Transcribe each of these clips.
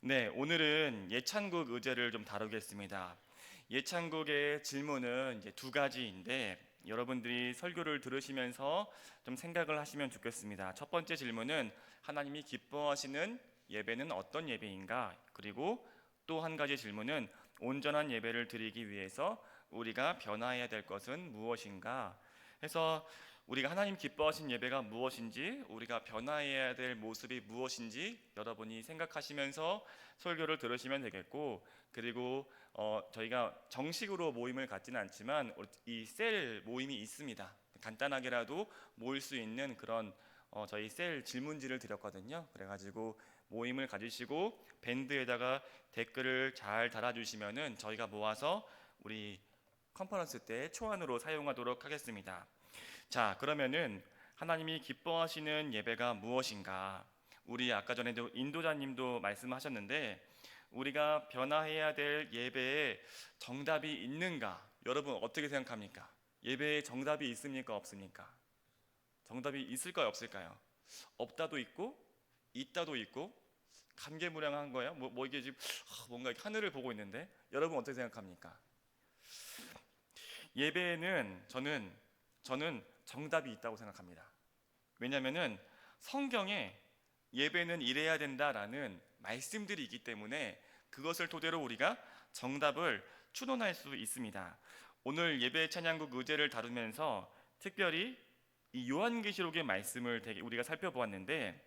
네, 오늘은 예찬국 의제를 좀 다루겠습니다. 예찬국의 질문은 이제 두 가지인데 여러분들이 설교를 들으시면서 좀 생각을 하시면 좋겠습니다. 첫 번째 질문은 하나님이 기뻐하시는 예배는 어떤 예배인가? 그리고 또 한 가지 질문은 온전한 예배를 드리기 위해서 우리가 변화해야 될 것은 무엇인가? 해서 우리가 하나님 기뻐하신 예배가 무엇인지, 우리가 변화해야 될 모습이 무엇인지 여러분이 생각하시면서 설교를 들으시면 되겠고, 그리고 저희가 정식으로 모임을 갖지는 않지만 이 셀 모임이 있습니다. 간단하게라도 모일 수 있는 그런 저희 셀 질문지를 드렸거든요. 그래가지고 모임을 가지시고 밴드에다가 댓글을 잘 달아주시면은 저희가 모아서 우리 컨퍼런스 때 초안으로 사용하도록 하겠습니다. 자, 그러면은 하나님이 기뻐하시는 예배가 무엇인가? 우리 아까 전에도 인도자님도 말씀하셨는데 우리가 변화해야 될 예배에 정답이 있는가? 여러분 어떻게 생각합니까? 예배에 정답이 있습니까? 없습니까? 정답이 있을까요? 없을까요? 없다도 있고 있다도 있고 감개무량한 거예요? 뭐 이게 지금 뭔가 하늘을 보고 있는데 여러분 어떻게 생각합니까? 예배에는 저는 정답이 있다고 생각합니다. 왜냐하면은 성경에 예배는 이래야 된다라는 말씀들이 있기 때문에 그것을 토대로 우리가 정답을 추론할 수 있습니다. 오늘 예배 찬양국 의제를 다루면서 특별히 이 요한계시록의 말씀을 되게 우리가 살펴보았는데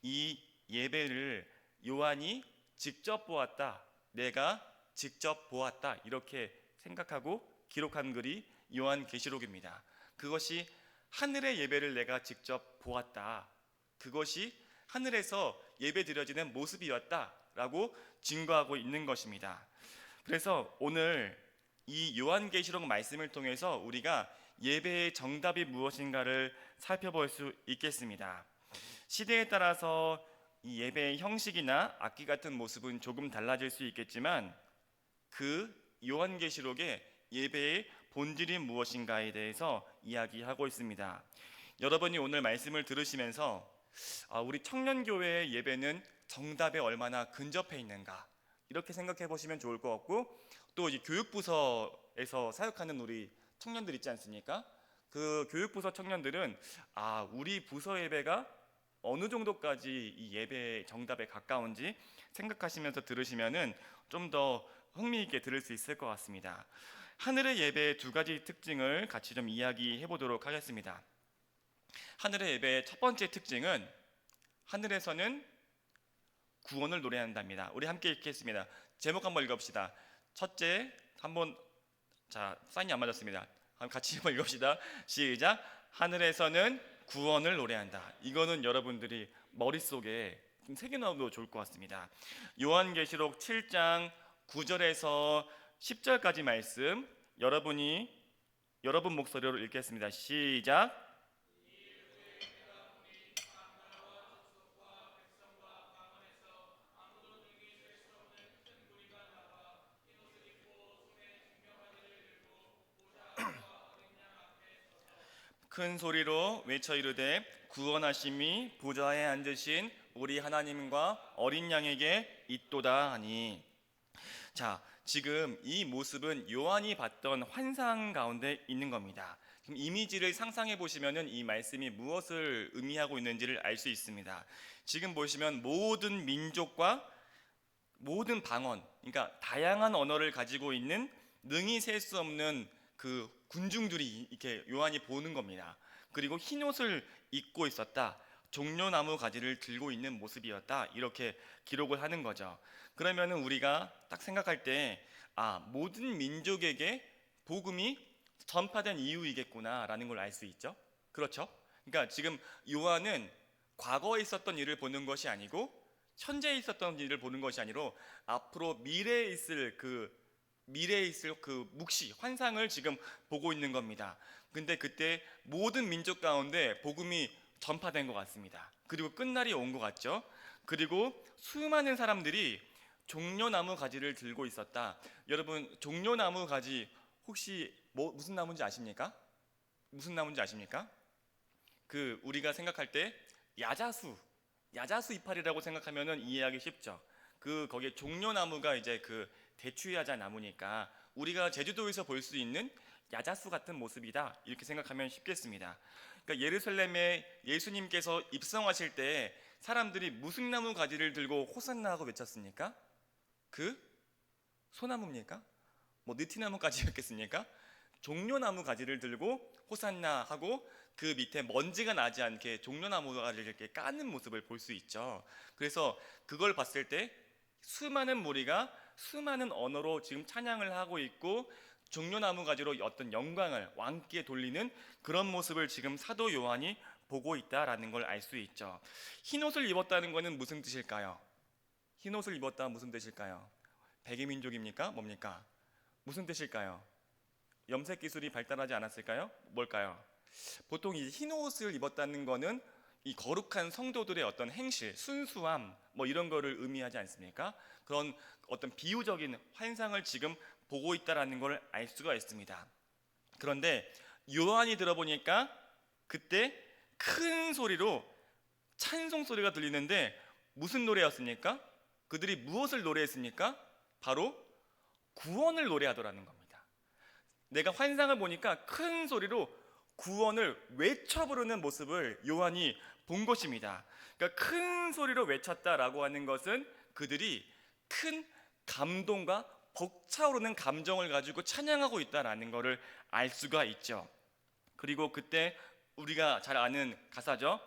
이 예배를 요한이 직접 보았다, 내가 직접 보았다 이렇게 생각하고 기록한 글이 요한계시록입니다. 그것이 하늘의 예배를 내가 직접 보았다, 그것이 하늘에서 예배 드려지는 모습이었다라고 증거하고 있는 것입니다. 그래서 오늘 이 요한계시록 말씀을 통해서 우리가 예배의 정답이 무엇인가를 살펴볼 수 있겠습니다. 시대에 따라서 이 예배의 형식이나 악기 같은 모습은 조금 달라질 수 있겠지만 그 요한계시록의 예배의 본질이 무엇인가에 대해서 이야기하고 있습니다. 여러분이 오늘 말씀을 들으시면서 우리 청년교회의 예배는 정답에 얼마나 근접해 있는가 이렇게 생각해 보시면 좋을 것 같고, 또 이 교육부서에서 사역하는 우리 청년들 있지 않습니까? 그 교육부서 청년들은 우리 부서 예배가 어느 정도까지 이 예배 정답에 가까운지 생각하시면서 들으시면은 좀 더 흥미있게 들을 수 있을 것 같습니다. 하늘의 예배의 두 가지 특징을 같이 좀 이야기해 보도록 하겠습니다. 하늘의 예배의 첫 번째 특징은 하늘에서는 구원을 노래한답니다. 우리 함께 읽겠습니다. 제목 한번 읽어봅시다. 첫째, 한번 사인이 안 맞았습니다. 같이 한번 읽읍시다. 시작. 하늘에서는 구원을 노래한다. 이거는 여러분들이 머릿속에 좀 새겨넣어도 좋을 것 같습니다. 요한계시록 7장 9절에서 10절까지 말씀 여러분 목소리로 읽겠습니다. 시작. 큰 소리로 외쳐 이르되 구원하심이 보좌에 앉으신 우리 하나님과 어린 양에게 있도다 하니. 자, 지금 이 모습은 요한이 봤던 환상 가운데 있는 겁니다. 지금 이미지를 상상해 보시면은 이 말씀이 무엇을 의미하고 있는지를 알 수 있습니다. 지금 보시면 모든 민족과 모든 방언, 그러니까 다양한 언어를 가지고 있는 능히 셀 수 없는 그 군중들이 이렇게 요한이 보는 겁니다. 그리고 흰 옷을 입고 있었다, 종려나무 가지를 들고 있는 모습이었다, 이렇게 기록을 하는 거죠. 그러면은 우리가 딱 생각할 때 모든 민족에게 복음이 전파된 이유이겠구나라는 걸 알 수 있죠. 그렇죠? 그러니까 지금 요한은 과거에 있었던 일을 보는 것이 아니고 현재에 있었던 일을 보는 것이 아니라 앞으로 미래에 있을 그 묵시 환상을 지금 보고 있는 겁니다. 근데 그때 모든 민족 가운데 복음이 전파된 것 같습니다. 그리고 끝날이 온 것 같죠. 그리고 수많은 사람들이 종려나무 가지를 들고 있었다. 여러분, 종려나무 가지 혹시 무슨 나무인지 아십니까? 무슨 나무인지 아십니까? 그 우리가 생각할 때 야자수 이파리라고 생각하면은 이해하기 쉽죠. 거기에 종려나무가 이제 그 대추야자 나무니까 우리가 제주도에서 볼 수 있는 야자수 같은 모습이다 이렇게 생각하면 쉽겠습니다. 그러니까 예루살렘에 예수님께서 입성하실 때 사람들이 무슨 나무 가지를 들고 호산나 하고 외쳤습니까? 그 소나무입니까? 뭐 느티나무 가지였겠습니까? 종려나무 가지를 들고 호산나 하고 그 밑에 먼지가 나지 않게 종려나무를 이렇게 까는 모습을 볼 수 있죠. 그래서 그걸 봤을 때 수많은 무리가 수많은 언어로 지금 찬양을 하고 있고 종려나무 가지로 어떤 영광을 왕께 돌리는 그런 모습을 지금 사도 요한이 보고 있다라는 걸 알 수 있죠. 흰옷을 입었다는 것은 무슨 뜻일까요? 흰옷을 입었다 무슨 뜻일까요? 백이민족입니까? 뭡니까? 무슨 뜻일까요? 염색 기술이 발달하지 않았을까요? 뭘까요? 보통 이 흰옷을 입었다는 것은 이 거룩한 성도들의 어떤 행실, 순수함 뭐 이런 거를 의미하지 않습니까? 그런 어떤 비유적인 환상을 지금 보고 있다라는 걸 알 수가 있습니다. 그런데 요한이 들어보니까 그때 큰 소리로 찬송 소리가 들리는데 무슨 노래였습니까? 그들이 무엇을 노래했습니까? 바로 구원을 노래하더라는 겁니다. 내가 환상을 보니까 큰 소리로 구원을 외쳐 부르는 모습을 요한이 본 것입니다. 그러니까 큰 소리로 외쳤다라고 하는 것은 그들이 큰 감동과 벅차오르는 감정을 가지고 찬양하고 있다라는 것을 알 수가 있죠. 그리고 그때 우리가 잘 아는 가사죠.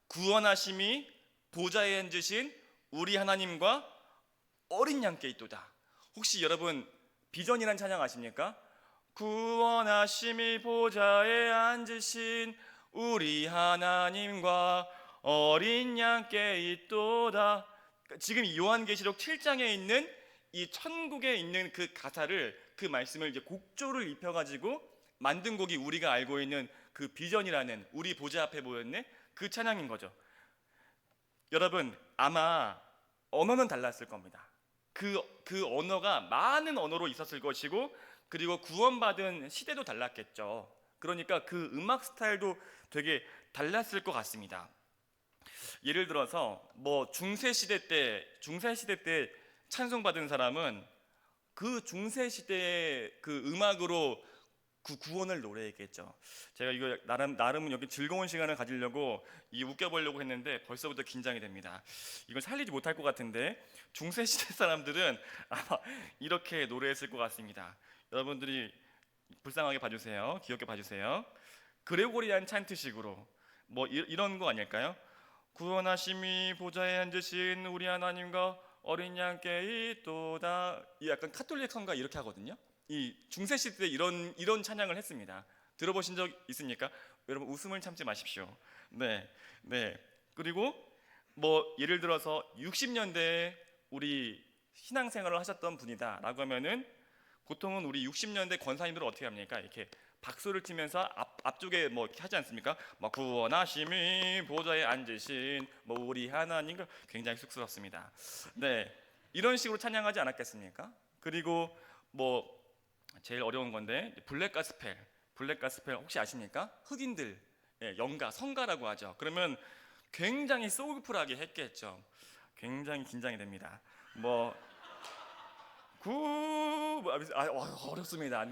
구원하심이 보좌에 앉으신 우리 하나님과 어린 양께 있도다. 혹시 여러분 비전이란 찬양 아십니까? 구원하심이 보좌에 앉으신 우리 하나님과 어린 양께 있도다. 지금 요한계시록 7장에 있는 이 천국에 있는 그 가사를 그 말씀을 이제 곡조를 입혀가지고 만든 곡이 우리가 알고 있는 그 비전이라는 우리 보좌 앞에 모였네 그 찬양인 거죠. 여러분 아마 언어는 달랐을 겁니다. 그 언어가 많은 언어로 있었을 것이고 그리고 구원받은 시대도 달랐겠죠. 그러니까 그 음악 스타일도 되게 달랐을 것 같습니다. 예를 들어서 뭐 중세 시대 때 찬송받은 사람은 그 중세 시대의 그 음악으로 그 구원을 노래했겠죠. 제가 이거 나름 여기 즐거운 시간을 가지려고 웃겨보려고 했는데 벌써부터 긴장이 됩니다. 이걸 살리지 못할 것 같은데 중세 시대 사람들은 아마 이렇게 노래했을 것 같습니다. 여러분들이 불쌍하게 봐주세요. 귀엽게 봐주세요. 그레고리안 찬트식으로 뭐 이런 거 아닐까요? 구원하심이 보좌에 앉으신 우리 하나님과 어린 양께 있도다. 약간 카톨릭 성가 이렇게 하거든요. 이 중세 시대 때 이런 찬양을 했습니다. 들어보신 적 있습니까? 여러분 웃음을 참지 마십시오. 네. 그리고 뭐 예를 들어서 60년대에 우리 신앙생활을 하셨던 분이다라고 하면은 보통은 우리 60년대 권사님들은 어떻게 합니까? 이렇게 박수를 치면서 앞쪽에 뭐 이렇게 하지 않습니까? 뭐 구원하심이 보좌에 앉으신 뭐 우리 하나님 굉장히 쑥스럽습니다. 네, 이런 식으로 찬양하지 않았겠습니까? 그리고 뭐 제일 어려운 건데 블랙 가스펠 혹시 아십니까? 흑인들 영가 성가라고 하죠. 그러면 굉장히 소울풀하게 했겠죠. 굉장히 긴장이 됩니다. 어렵습니다.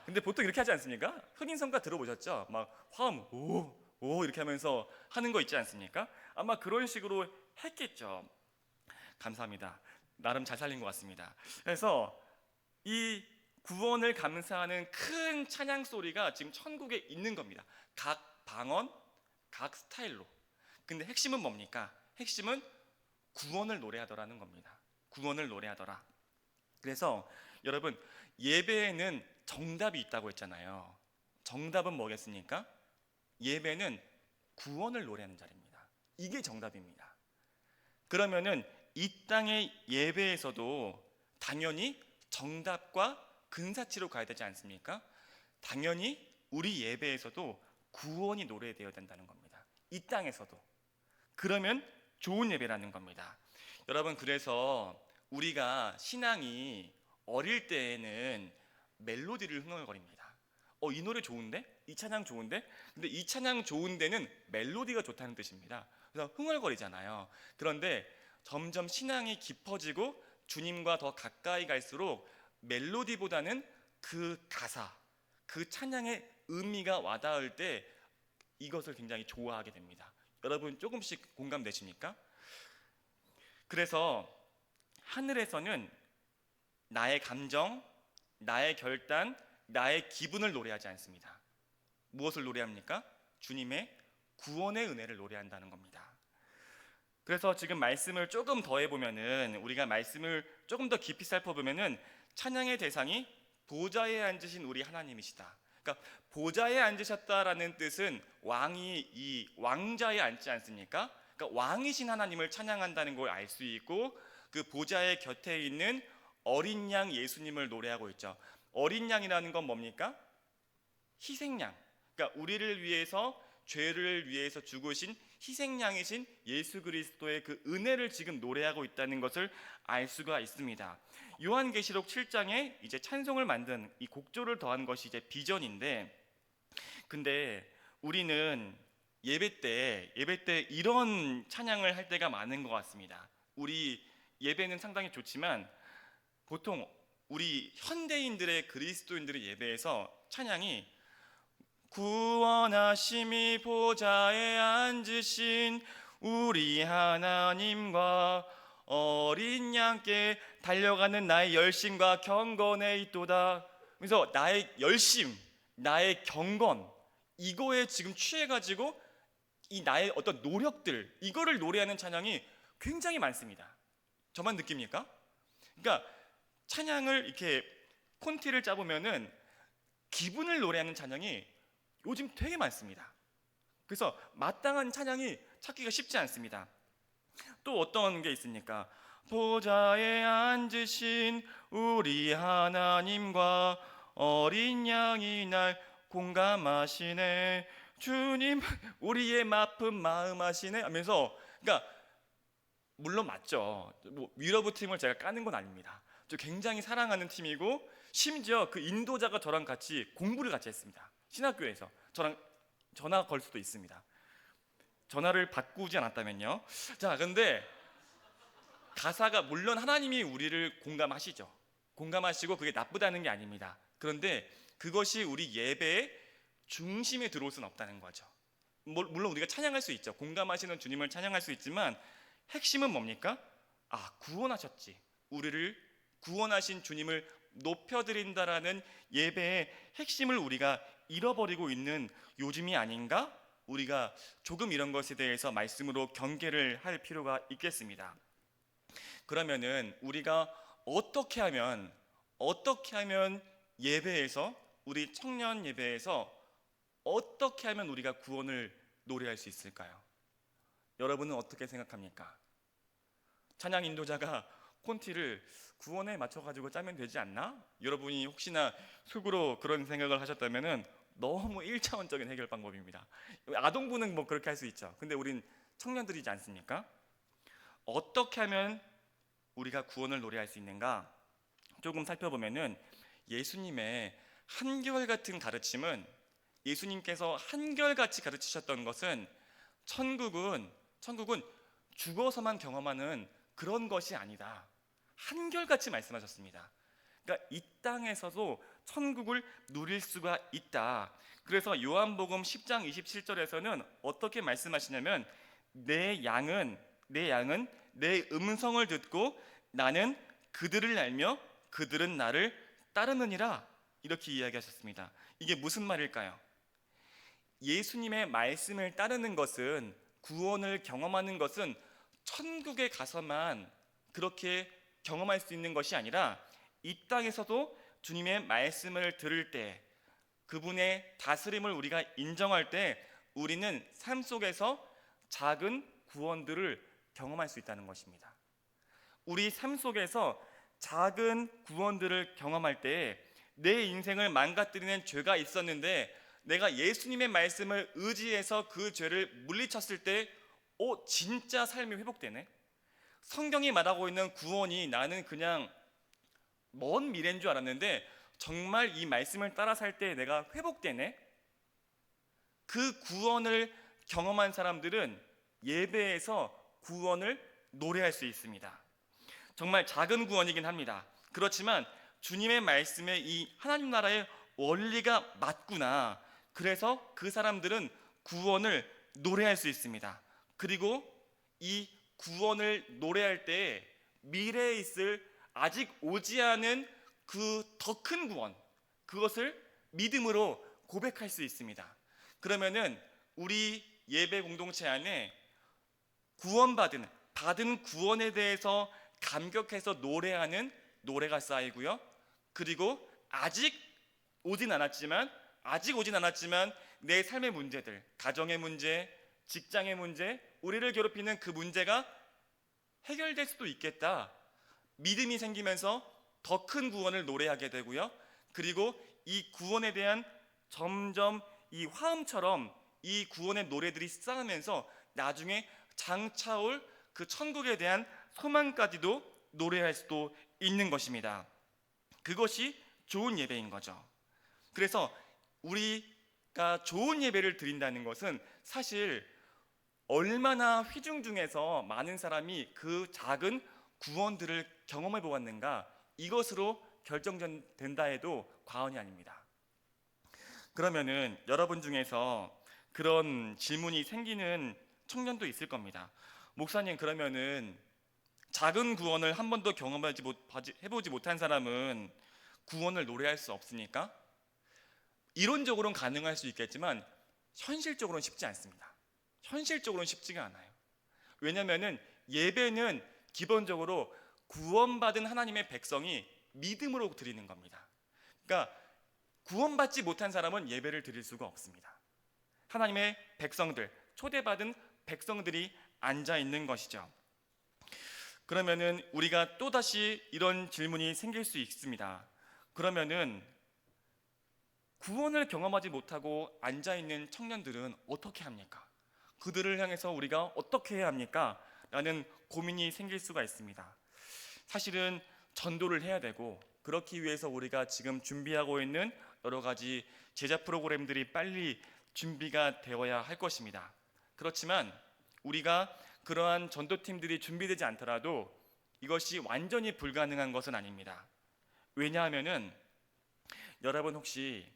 근데 보통 이렇게 하지 않습니까? 흑인 성가 들어보셨죠? 막 화음 오 이렇게 하면서 하는 거 있지 않습니까? 아마 그런 식으로 했겠죠. 감사합니다. 나름 잘 살린 것 같습니다. 그래서 이 구원을 감사하는 큰 찬양 소리가 지금 천국에 있는 겁니다. 각 방언, 각 스타일로. 근데 핵심은 뭡니까? 핵심은 구원을 노래하더라는 겁니다. 구원을 노래하더라. 그래서 여러분 예배에는 정답이 있다고 했잖아요. 정답은 뭐겠습니까? 예배는 구원을 노래하는 자리입니다. 이게 정답입니다. 그러면은 이 땅의 예배에서도 당연히 정답과 근사치로 가야 되지 않습니까? 당연히 우리 예배에서도 구원이 노래되어야 된다는 겁니다. 이 땅에서도. 그러면 좋은 예배라는 겁니다. 여러분 그래서 우리가 신앙이 어릴 때에는 멜로디를 흥얼거립니다. 이 노래 좋은데? 이 찬양 좋은데? 근데 이 찬양 좋은 데는 멜로디가 좋다는 뜻입니다. 그래서 흥얼거리잖아요. 그런데 점점 신앙이 깊어지고 주님과 더 가까이 갈수록 멜로디보다는 그 가사, 그 찬양의 의미가 와닿을 때 이것을 굉장히 좋아하게 됩니다. 여러분 조금씩 공감되십니까? 그래서 하늘에서는 나의 감정, 나의 결단, 나의 기분을 노래하지 않습니다. 무엇을 노래합니까? 주님의 구원의 은혜를 노래한다는 겁니다. 그래서 지금 말씀을 조금 더 해보면은, 우리가 말씀을 조금 더 깊이 살펴보면은 찬양의 대상이 보좌에 앉으신 우리 하나님이시다. 그러니까 보좌에 앉으셨다라는 뜻은 왕이 이 왕자에 앉지 않습니까? 그러니까 왕이신 하나님을 찬양한다는 걸 알 수 있고, 그 보좌의 곁에 있는 어린 양 예수님을 노래하고 있죠. 어린 양이라는 건 뭡니까? 희생양. 그러니까 우리를 위해서, 죄를 위해서 죽으신 희생양이신 예수 그리스도의 그 은혜를 지금 노래하고 있다는 것을 알 수가 있습니다. 요한계시록 7장에 이제 찬송을 만든 이 곡조를 더한 것이 이제 비전인데, 근데 우리는 예배 때 이런 찬양을 할 때가 많은 것 같습니다. 우리 예배는 상당히 좋지만 보통 우리 현대인들의, 그리스도인들의 예배에서 찬양이 구원하심이 보좌에 앉으신 우리 하나님과 어린 양께 달려가는 나의 열심과 경건에 있도다. 그래서 나의 열심, 나의 경건, 이거에 지금 취해가지고 이 나의 어떤 노력들, 이거를 노래하는 찬양이 굉장히 많습니다. 저만 느낍니까? 그러니까 찬양을 이렇게 콘티를 짜보면은 기분을 노래하는 찬양이 요즘 되게 많습니다. 그래서 마땅한 찬양이 찾기가 쉽지 않습니다. 또 어떤 게 있습니까? 보좌에 앉으신 우리 하나님과 어린 양이 날 공감하시네. 주님 우리의 아픈 마음 아시네 하면서, 그러니까 물론 맞죠. 뭐 위러브 팀을 제가 까는 건 아닙니다. 저 굉장히 사랑하는 팀이고, 심지어 그 인도자가 저랑 같이 공부를 같이 했습니다. 신학교에서 저랑 전화 걸 수도 있습니다. 전화를 바꾸지 않았다면요. 자, 근데 가사가, 물론 하나님이 우리를 공감하시죠. 공감하시고 그게 나쁘다는 게 아닙니다. 그런데 그것이 우리 예배의 중심에 들어올 수는 없다는 거죠. 물론 우리가 찬양할 수 있죠. 공감하시는 주님을 찬양할 수 있지만 핵심은 뭡니까? 구원하셨지, 우리를 구원하신 주님을 높여드린다라는 예배의 핵심을 우리가 잃어버리고 있는 요즘이 아닌가? 우리가 조금 이런 것에 대해서 말씀으로 경계를 할 필요가 있겠습니다. 그러면은 우리가 어떻게 하면 예배에서, 우리 청년 예배에서 어떻게 하면 우리가 구원을 노래할 수 있을까요? 여러분은 어떻게 생각합니까? 찬양 인도자가 콘티를 구원에 맞춰가지고 짜면 되지 않나? 여러분이 혹시나 속으로 그런 생각을 하셨다면은 너무 1차원적인 해결 방법입니다. 아동부는 뭐 그렇게 할 수 있죠. 근데 우린 청년들이지 않습니까? 어떻게 하면 우리가 구원을 노래할 수 있는가? 조금 살펴보면은 예수님의 한결같은 가르침은, 예수님께서 한결같이 가르치셨던 것은 천국은 죽어서만 경험하는 그런 것이 아니다. 한결같이 말씀하셨습니다. 그러니까 이 땅에서도 천국을 누릴 수가 있다. 그래서 요한복음 10장 27절에서는 어떻게 말씀하시냐면, 내 양은 내 음성을 듣고 나는 그들을 알며 그들은 나를 따르느니라, 이렇게 이야기하셨습니다. 이게 무슨 말일까요? 예수님의 말씀을 따르는 것은, 구원을 경험하는 것은 천국에 가서만 그렇게 경험할 수 있는 것이 아니라 이 땅에서도 주님의 말씀을 들을 때, 그분의 다스림을 우리가 인정할 때 우리는 삶 속에서 작은 구원들을 경험할 수 있다는 것입니다. 우리 삶 속에서 작은 구원들을 경험할 때 내 인생을 망가뜨리는 죄가 있었는데 내가 예수님의 말씀을 의지해서 그 죄를 물리쳤을 때 진짜 삶이 회복되네. 성경이 말하고 있는 구원이 나는 그냥 먼 미래인 줄 알았는데 정말 이 말씀을 따라 살 때 내가 회복되네. 그 구원을 경험한 사람들은 예배에서 구원을 노래할 수 있습니다. 정말 작은 구원이긴 합니다. 그렇지만 주님의 말씀에 이 하나님 나라의 원리가 맞구나. 그래서 그 사람들은 구원을 노래할 수 있습니다. 그리고 이 구원을 노래할 때 미래에 있을 아직 오지 않은 그 더 큰 구원, 그것을 믿음으로 고백할 수 있습니다. 그러면은 우리 예배 공동체 안에 받은 구원에 대해서 감격해서 노래하는 노래가 쌓이고요. 그리고 아직 오진 않았지만 내 삶의 문제들, 가정의 문제, 직장의 문제, 우리를 괴롭히는 그 문제가 해결될 수도 있겠다. 믿음이 생기면서 더 큰 구원을 노래하게 되고요. 그리고 이 구원에 대한 점점 이 화음처럼 이 구원의 노래들이 쌓으면서 나중에 장차올 그 천국에 대한 소망까지도 노래할 수도 있는 것입니다. 그것이 좋은 예배인 거죠. 그래서 우리가 좋은 예배를 드린다는 것은 사실 얼마나 회중 중에서 많은 사람이 그 작은 구원들을 경험해 보았는가, 이것으로 결정된다 해도 과언이 아닙니다. 그러면은 여러분 중에서 그런 질문이 생기는 청년도 있을 겁니다. 목사님, 그러면은 작은 구원을 한 번도 해보지 못한 사람은 구원을 노래할 수 없으니까? 이론적으로는 가능할 수 있겠지만 현실적으로는 쉽지 않습니다. 현실적으로는 쉽지가 않아요. 왜냐하면 예배는 기본적으로 구원받은 하나님의 백성이 믿음으로 드리는 겁니다. 그러니까 구원받지 못한 사람은 예배를 드릴 수가 없습니다. 하나님의 백성들, 초대받은 백성들이 앉아 있는 것이죠. 그러면은 우리가 또다시 이런 질문이 생길 수 있습니다. 그러면은 구원을 경험하지 못하고 앉아 있는 청년들은 어떻게 합니까? 그들을 향해서 우리가 어떻게 해야 합니까? 라는 고민이 생길 수가 있습니다. 사실은 전도를 해야 되고, 그렇기 위해서 우리가 지금 준비하고 있는 여러 가지 제자 프로그램들이 빨리 준비가 되어야 할 것입니다. 그렇지만 우리가 그러한 전도팀들이 준비되지 않더라도 이것이 완전히 불가능한 것은 아닙니다. 왜냐하면은 여러분 혹시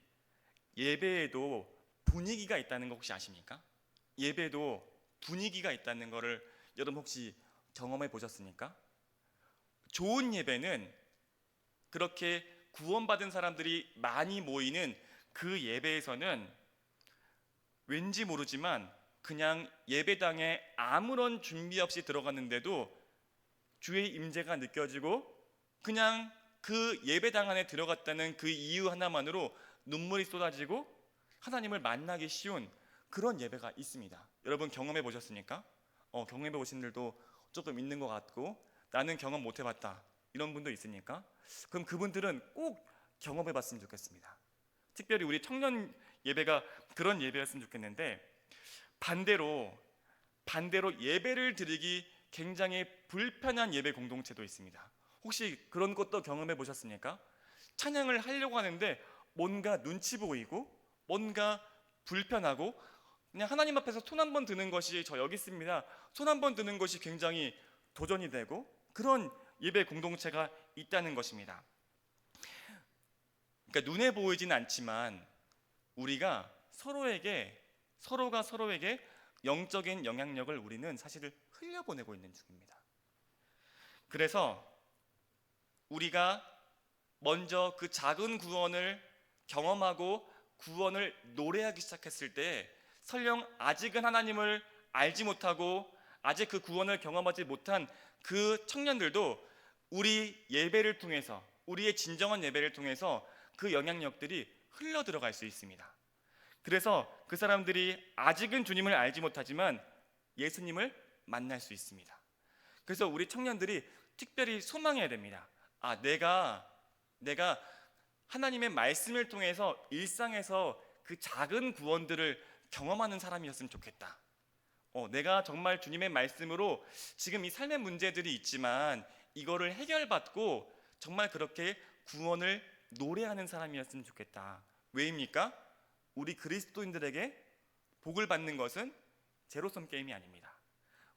예배에도 분위기가 있다는 거 혹시 아십니까? 예배도 분위기가 있다는 것을 여러분 혹시 경험해 보셨습니까? 좋은 예배는 그렇게 구원받은 사람들이 많이 모이는 그 예배에서는 왠지 모르지만 그냥 예배당에 아무런 준비 없이 들어갔는데도 주의 임재가 느껴지고, 그냥 그 예배당 안에 들어갔다는 그 이유 하나만으로 눈물이 쏟아지고 하나님을 만나기 쉬운 그런 예배가 있습니다. 여러분 경험해 보셨습니까? 경험해 보신 분들도 조금 있는 것 같고, 나는 경험 못 해봤다 이런 분도 있으니까 그럼 그분들은 꼭 경험해 봤으면 좋겠습니다. 특별히 우리 청년 예배가 그런 예배였으면 좋겠는데, 반대로 예배를 드리기 굉장히 불편한 예배 공동체도 있습니다. 혹시 그런 것도 경험해 보셨습니까? 찬양을 하려고 하는데 뭔가 눈치 보이고 뭔가 불편하고, 그냥 하나님 앞에서 손 한 번 드는 것이, 저 여기 있습니다, 손 한 번 드는 것이 굉장히 도전이 되고, 그런 예배 공동체가 있다는 것입니다. 그러니까 눈에 보이지는 않지만 우리가 서로가 서로에게 영적인 영향력을 우리는 사실 흘려보내고 있는 중입니다. 그래서 우리가 먼저 그 작은 구원을 경험하고 구원을 노래하기 시작했을 때, 설령 아직은 하나님을 알지 못하고 아직 그 구원을 경험하지 못한 그 청년들도 우리 예배를 통해서, 우리의 진정한 예배를 통해서 그 영향력들이 흘러 들어갈 수 있습니다. 그래서 그 사람들이 아직은 주님을 알지 못하지만 예수님을 만날 수 있습니다. 그래서 우리 청년들이 특별히 소망해야 됩니다. 내가 하나님의 말씀을 통해서 일상에서 그 작은 구원들을 경험하는 사람이었으면 좋겠다. 내가 정말 주님의 말씀으로 지금 이 삶의 문제들이 있지만 이거를 해결받고 정말 그렇게 구원을 노래하는 사람이었으면 좋겠다. 왜입니까? 우리 그리스도인들에게 복을 받는 것은 제로섬 게임이 아닙니다.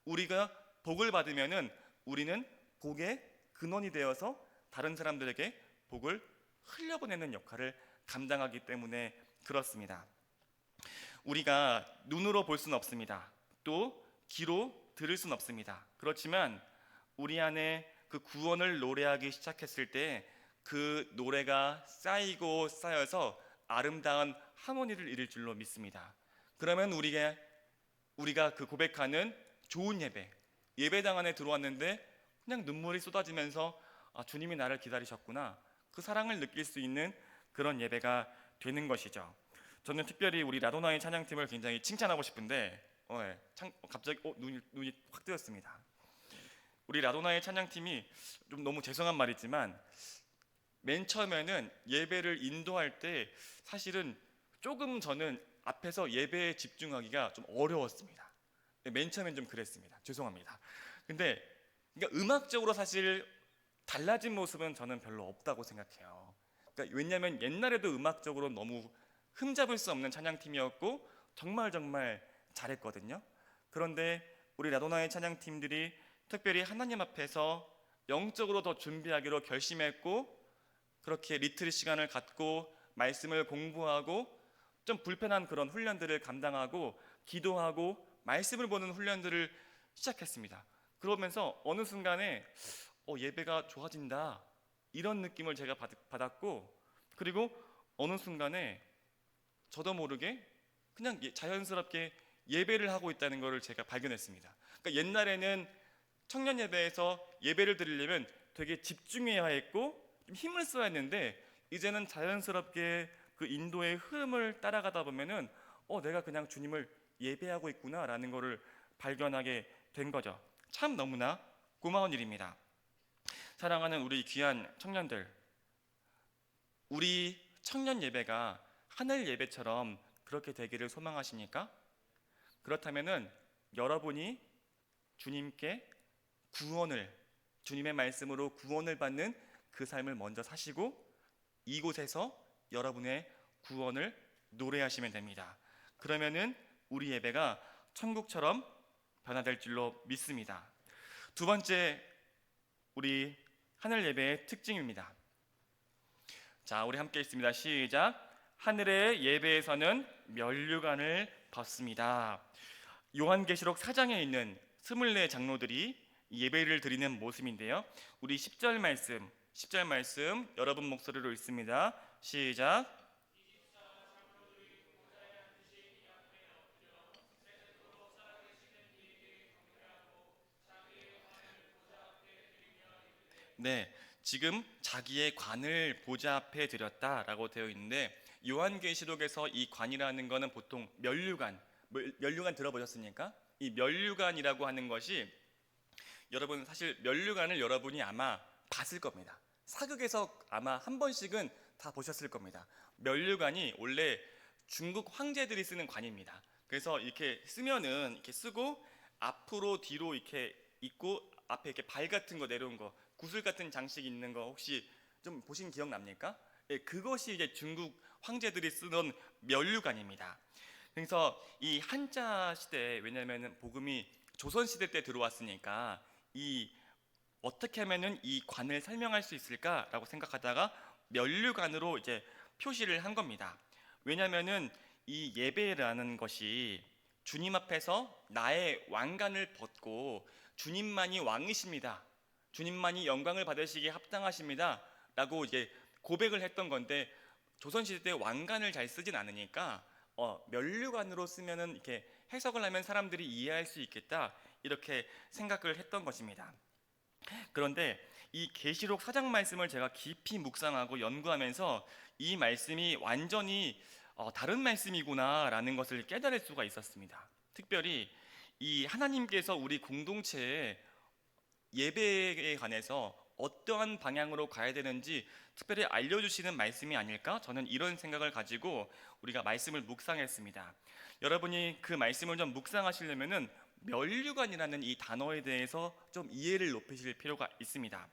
우리가 복을 받으면은 우리는 복의 근원이 되어서 다른 사람들에게 복을 흘려보내는 역할을 감당하기 때문에 그렇습니다. 우리가 눈으로 볼 수는 없습니다. 또 귀로 들을 수는 없습니다. 그렇지만 우리 안에 그 구원을 노래하기 시작했을 때 그 노래가 쌓이고 쌓여서 아름다운 하모니를 이룰 줄로 믿습니다. 그러면 우리가 그 고백하는 좋은 예배당 안에 들어왔는데 그냥 눈물이 쏟아지면서 주님이 나를 기다리셨구나, 그 사랑을 느낄 수 있는 그런 예배가 되는 것이죠. 저는 특별히 우리 라도나의 찬양팀을 굉장히 칭찬하고 싶은데 갑자기 눈이 확 뜨였습니다. 우리 라도나의 찬양팀이 좀 너무 죄송한 말이지만 맨 처음에는 예배를 인도할 때 사실은 조금 저는 앞에서 예배에 집중하기가 좀 어려웠습니다. 맨 처음엔 좀 그랬습니다. 죄송합니다. 근데 그러니까 음악적으로 사실 달라진 모습은 저는 별로 없다고 생각해요. 그러니까 왜냐하면 옛날에도 음악적으로 너무 흠잡을 수 없는 찬양팀이었고 정말 잘했거든요. 그런데 우리 라도나의 찬양팀들이 특별히 하나님 앞에서 영적으로 더 준비하기로 결심했고 그렇게 리트릿 시간을 갖고 말씀을 공부하고 좀 불편한 그런 훈련들을 감당하고 기도하고 말씀을 보는 훈련들을 시작했습니다. 그러면서 어느 순간에 예배가 좋아진다 이런 느낌을 제가 받았고, 그리고 어느 순간에 저도 모르게 그냥 자연스럽게 예배를 하고 있다는 것을 제가 발견했습니다. 그러니까 옛날에는 청년 예배에서 예배를 드리려면 되게 집중해야 했고 좀 힘을 써야 했는데 이제는 자연스럽게 그 인도의 흐름을 따라가다 보면은 내가 그냥 주님을 예배하고 있구나라는 것을 발견하게 된 거죠. 참 너무나 고마운 일입니다. 사랑하는 우리 귀한 청년들, 우리 청년 예배가 하늘 예배처럼 그렇게 되기를 소망하십니까? 그렇다면은 여러분이 주님께 주님의 말씀으로 구원을 받는 그 삶을 먼저 사시고 이곳에서 여러분의 구원을 노래하시면 됩니다. 그러면은 우리 예배가 천국처럼 변화될 줄로 믿습니다. 두 번째, 우리 하늘 예배의 특징입니다. 자, 우리 함께 읽습니다. 시작. 하늘의 예배에서는 면류관을 벗습니다. 요한계시록 4장에 있는 24 장로들이 예배를 드리는 모습인데요. 우리 10절 말씀 여러분 목소리로 읽습니다. 시작. 네, 지금 자기의 관을 보좌 앞에 드렸다라고 되어 있는데 요한계시록에서 이 관이라는 것은 보통 면류관 들어보셨습니까? 이 면류관이라고 하는 것이 여러분 사실 면류관을 여러분이 아마 봤을 겁니다. 사극에서 아마 한 번씩은 다 보셨을 겁니다. 면류관이 원래 중국 황제들이 쓰는 관입니다. 그래서 이렇게 쓰면은 이렇게 쓰고 앞으로 뒤로 이렇게 있고 앞에 이렇게 발 같은 거 내려온 거, 구슬 같은 장식 있는 거 혹시 좀 보신 기억 납니까? 예, 그것이 이제 중국 황제들이 쓰던 면류관입니다. 그래서 이 한자 시대에 왜냐하면 복음이 조선 시대 때 들어왔으니까 이 어떻게 하면은 이 관을 설명할 수 있을까라고 생각하다가 면류관으로 이제 표시를 한 겁니다. 왜냐하면은 이 예배라는 것이 주님 앞에서 나의 왕관을 벗고 주님만이 왕이십니다, 주님만이 영광을 받으시기에 합당하십니다 라고 이제 고백을 했던 건데 조선시대 때 왕관을 잘 쓰진 않으니까 면류관으로 쓰면은 이렇게 해석을 하면 사람들이 이해할 수 있겠다 이렇게 생각을 했던 것입니다. 그런데 이 계시록 4장 말씀을 제가 깊이 묵상하고 연구하면서 이 말씀이 완전히 다른 말씀이구나 라는 것을 깨달을 수가 있었습니다. 특별히 이 하나님께서 우리 공동체에 예배에 관해서 어떠한 방향으로 가야 되는지 특별히 알려주시는 말씀이 아닐까? 저는 이런 생각을 가지고 우리가 말씀을 묵상했습니다. 여러분이 그 말씀을 좀 묵상하시려면은 면류관이라는 이 단어에 대해서 좀 이해를 높이실 필요가 있습니다.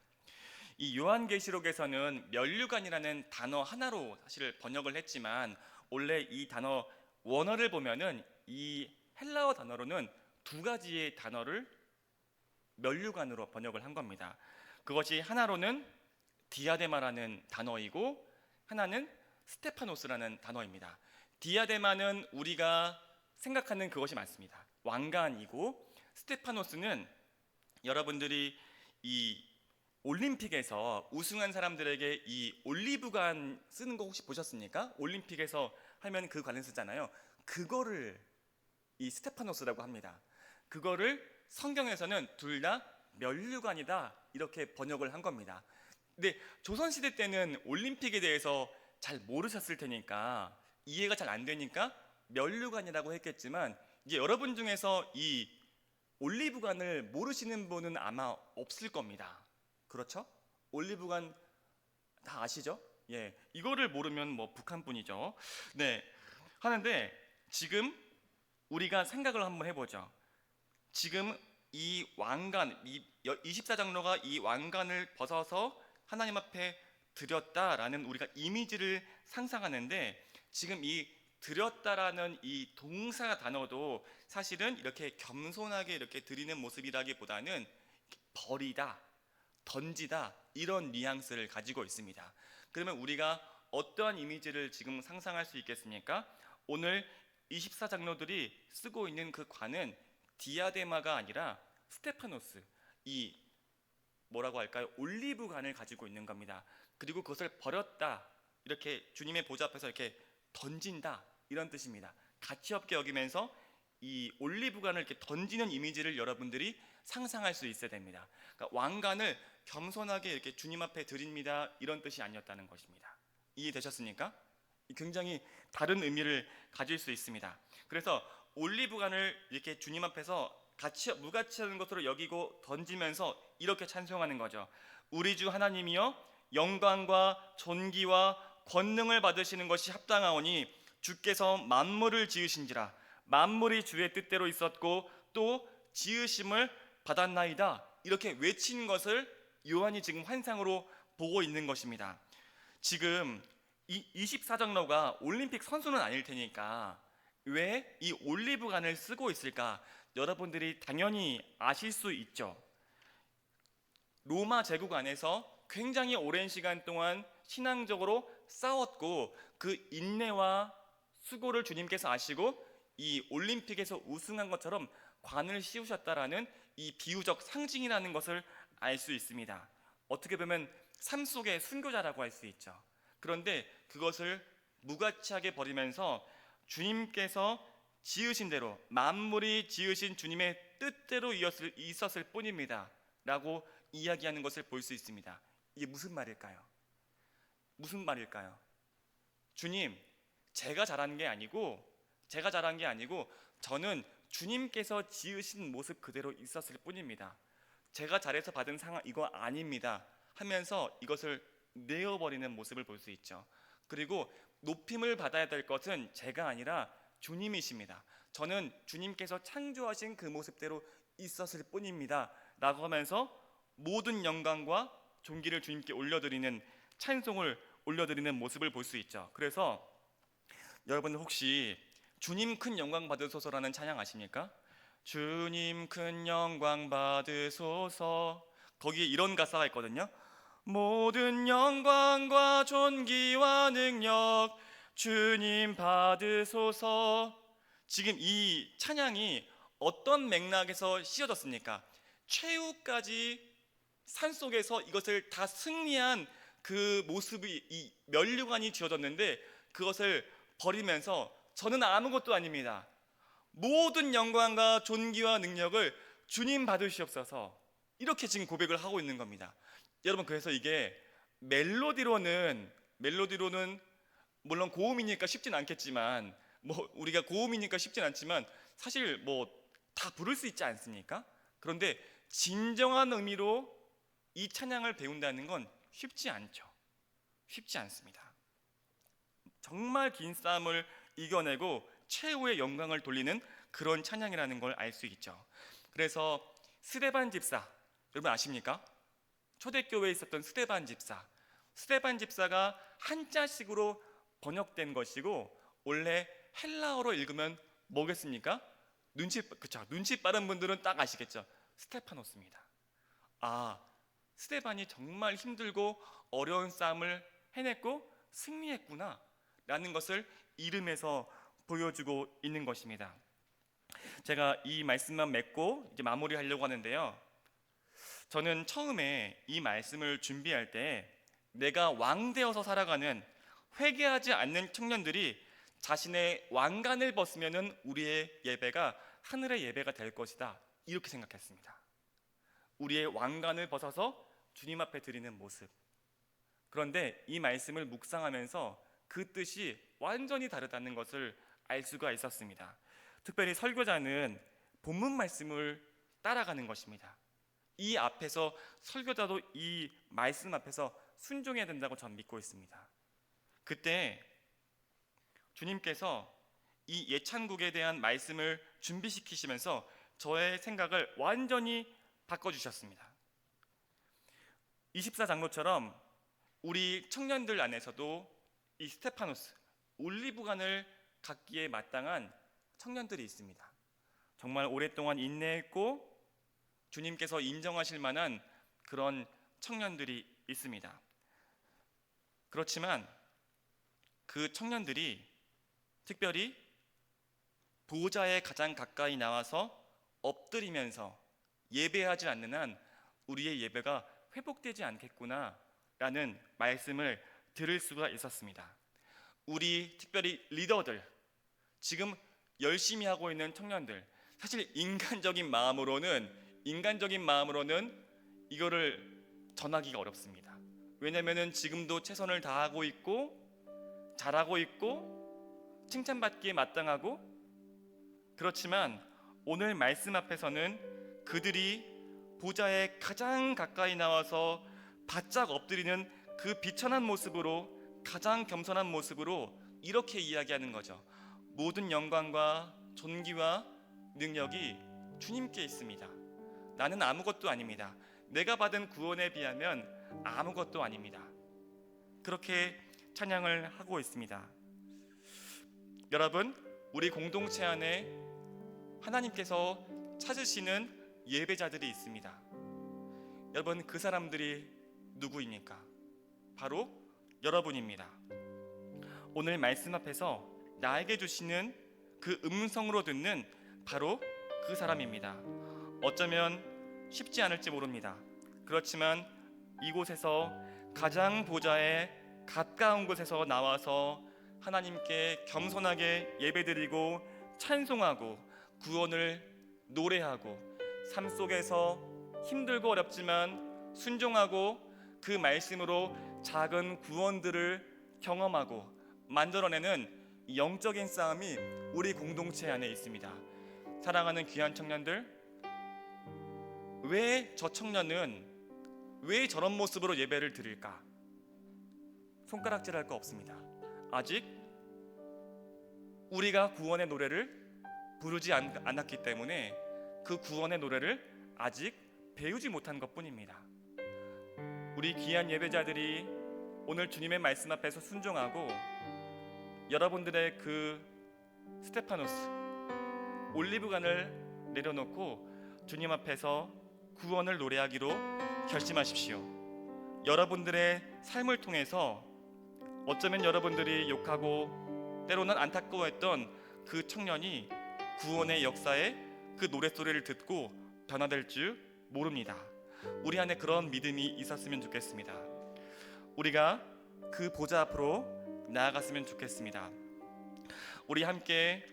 이 요한계시록에서는 면류관이라는 단어 하나로 사실 번역을 했지만 원래 이 단어 원어를 보면은 이 헬라어 단어로는 두 가지의 단어를 면류관으로 번역을 한 겁니다. 그것이 하나로는 디아데마라는 단어이고 하나는 스테파노스라는 단어입니다. 디아데마는 우리가 생각하는 그것이 맞습니다. 왕관이고, 스테파노스는 여러분들이 이 올림픽에서 우승한 사람들에게 이 올리브관 쓰는 거 혹시 보셨습니까? 올림픽에서 하면 그 관을 쓰잖아요. 그거를 이 스테파노스라고 합니다. 그거를 성경에서는 둘 다 면류관이다 이렇게 번역을 한 겁니다. 근데 조선시대 때는 올림픽에 대해서 잘 모르셨을 테니까 이해가 잘 안 되니까 면류관이라고 했겠지만, 이제 여러분 중에서 이 올리브관을 모르시는 분은 아마 없을 겁니다. 그렇죠? 올리브관 다 아시죠? 예, 이거를 모르면 뭐 북한뿐이죠. 네, 하는데 지금 우리가 생각을 한번 해보죠. 지금 이 왕관, 이 24장로가 이 왕관을 벗어서 하나님 앞에 드렸다라는 우리가 이미지를 상상하는데, 지금 이 드렸다라는 이 동사 단어도 사실은 이렇게 겸손하게 이렇게 드리는 모습이라기보다는 버리다, 던지다 이런 뉘앙스를 가지고 있습니다. 그러면 우리가 어떠한 이미지를 지금 상상할 수 있겠습니까? 오늘 24장로들이 쓰고 있는 그 관은 디아데마가 아니라 스테파노스, 이 뭐라고 할까요? 올리브관을 가지고 있는 겁니다. 그리고 그것을 버렸다, 이렇게 주님의 보좌 앞에서 이렇게 던진다 이런 뜻입니다. 가치없게 여기면서 이 올리브관을 이렇게 던지는 이미지를 여러분들이 상상할 수 있어야 됩니다. 그러니까 왕관을 겸손하게 이렇게 주님 앞에 드립니다 이런 뜻이 아니었다는 것입니다. 이해되셨습니까? 굉장히 다른 의미를 가질 수 있습니다. 그래서 올리브관을 이렇게 주님 앞에서 무가치한 것으로 여기고 던지면서 이렇게 찬송하는 거죠. 우리 주 하나님이여, 영광과 존귀와 권능을 받으시는 것이 합당하오니 주께서 만물을 지으신지라. 만물이 주의 뜻대로 있었고 또 지으심을 받았나이다. 이렇게 외치는 것을 요한이 지금 환상으로 보고 있는 것입니다. 지금 이 24장로가 올림픽 선수는 아닐 테니까 왜 이 올리브관을 쓰고 있을까? 여러분들이 당연히 아실 수 있죠. 로마 제국 안에서 굉장히 오랜 시간 동안 신앙적으로 싸웠고 그 인내와 수고를 주님께서 아시고 이 올림픽에서 우승한 것처럼 관을 씌우셨다라는 이 비유적 상징이라는 것을 알 수 있습니다. 어떻게 보면 삶 속의 순교자라고 할 수 있죠. 그런데 그것을 무가치하게 버리면서 주님께서 지으신 대로, 만물이 지으신 주님의 뜻대로 있었을 뿐입니다 라고 이야기하는 것을 볼 수 있습니다. 이게 무슨 말일까요? 무슨 말일까요? 주님, 제가 잘한 게 아니고 저는 주님께서 지으신 모습 그대로 있었을 뿐입니다. 제가 잘해서 받은 상은 이거 아닙니다 하면서 이것을 내어버리는 모습을 볼 수 있죠. 그리고 높임을 받아야 될 것은 제가 아니라 주님이십니다. 저는 주님께서 창조하신 그 모습대로 있었을 뿐입니다 라고 하면서 모든 영광과 존귀를 주님께 올려드리는, 찬송을 올려드리는 모습을 볼 수 있죠. 그래서 여러분 혹시 주님 큰 영광 받으소서라는 찬양 아십니까? 주님 큰 영광 받으소서. 거기에 이런 가사가 있거든요. 모든 영광과 존귀와 능력 주님 받으소서. 지금 이 찬양이 어떤 맥락에서 씌워졌습니까? 최후까지 산속에서 이것을 다 승리한 그 모습이, 이 면류관이 지어졌는데 그것을 버리면서 저는 아무것도 아닙니다, 모든 영광과 존귀와 능력을 주님 받으시옵소서, 이렇게 지금 고백을 하고 있는 겁니다. 여러분, 그래서 이게 멜로디로는 물론 고음이니까 쉽진 않겠지만, 우리가 고음이니까 쉽진 않지만 사실 다 부를 수 있지 않습니까? 그런데 진정한 의미로 이 찬양을 배운다는 건 쉽지 않죠. 쉽지 않습니다. 정말 긴 싸움을 이겨내고 최후의 영광을 돌리는 그런 찬양이라는 걸 알 수 있죠. 그래서 스데반 집사, 여러분 아십니까? 초대교회에 있었던 스데반 집사가 한자식으로 번역된 것이고, 원래 헬라어로 읽으면 뭐겠습니까? 눈치 빠른 분들은 딱 아시겠죠? 스테파노스입니다. 스데반이 정말 힘들고 어려운 싸움을 해냈고 승리했구나 라는 것을 이름에서 보여주고 있는 것입니다. 제가 이 말씀만 맺고 이제 마무리하려고 하는데요. 저는 처음에 이 말씀을 준비할 때 내가 왕 되어서 살아가는 회개하지 않는 청년들이 자신의 왕관을 벗으면은 우리의 예배가 하늘의 예배가 될 것이다, 이렇게 생각했습니다. 우리의 왕관을 벗어서 주님 앞에 드리는 모습. 그런데 이 말씀을 묵상하면서 그 뜻이 완전히 다르다는 것을 알 수가 있었습니다. 특별히 설교자는 본문 말씀을 따라가는 것입니다. 이 앞에서 설교자도 이 말씀 앞에서 순종해야 된다고 저는 믿고 있습니다. 그때 주님께서 이 예찬국에 대한 말씀을 준비시키시면서 저의 생각을 완전히 바꿔주셨습니다. 24장로처럼 우리 청년들 안에서도 이 스테파노스, 올리브관을 갖기에 마땅한 청년들이 있습니다. 정말 오랫동안 인내했고 주님께서 인정하실 만한 그런 청년들이 있습니다. 그렇지만 그 청년들이 특별히 보좌에 가장 가까이 나와서 엎드리면서 예배하지 않는 한 우리의 예배가 회복되지 않겠구나 라는 말씀을 들을 수가 있었습니다. 우리 특별히 리더들, 지금 열심히 하고 있는 청년들, 사실 인간적인 마음으로는 이거를 전하기가 어렵습니다. 왜냐하면 지금도 최선을 다하고 있고 잘하고 있고 칭찬받기에 마땅하고, 그렇지만 오늘 말씀 앞에서는 그들이 보좌에 가장 가까이 나와서 바짝 엎드리는 그 비천한 모습으로, 가장 겸손한 모습으로 이렇게 이야기하는 거죠. 모든 영광과 존귀와 능력이 주님께 있습니다. 나는 아무것도 아닙니다. 내가 받은 구원에 비하면 아무것도 아닙니다. 그렇게 찬양을 하고 있습니다. 여러분, 우리 공동체 안에 하나님께서 찾으시는 예배자들이 있습니다. 여러분, 그 사람들이 누구입니까? 바로 여러분입니다. 오늘 말씀 앞에서 나에게 주시는 그 음성으로 듣는 바로 그 사람입니다. 어쩌면 쉽지 않을지 모릅니다. 그렇지만 이곳에서 가장 보좌에 가까운 곳에서 나와서 하나님께 겸손하게 예배드리고 찬송하고 구원을 노래하고, 삶 속에서 힘들고 어렵지만 순종하고 그 말씀으로 작은 구원들을 경험하고 만들어내는 영적인 싸움이 우리 공동체 안에 있습니다. 사랑하는 귀한 청년들, 왜 저 청년은 왜 저런 모습으로 예배를 드릴까? 손가락질할 거 없습니다. 아직 우리가 구원의 노래를 부르지 않았기 때문에 그 구원의 노래를 아직 배우지 못한 것뿐입니다. 우리 귀한 예배자들이 오늘 주님의 말씀 앞에서 순종하고 여러분들의 그 스테파노스, 올리브관을 내려놓고 주님 앞에서 구원을 노래하기로 결심하십시오. 여러분들의 삶을 통해서 어쩌면 여러분들이 욕하고 때로는 안타까워했던 그 청년이 구원의 역사에 그 노랫소리를 듣고 변화될 줄 모릅니다. 우리 안에 그런 믿음이 있었으면 좋겠습니다. 우리가 그 보좌 앞으로 나아갔으면 좋겠습니다. 우리 함께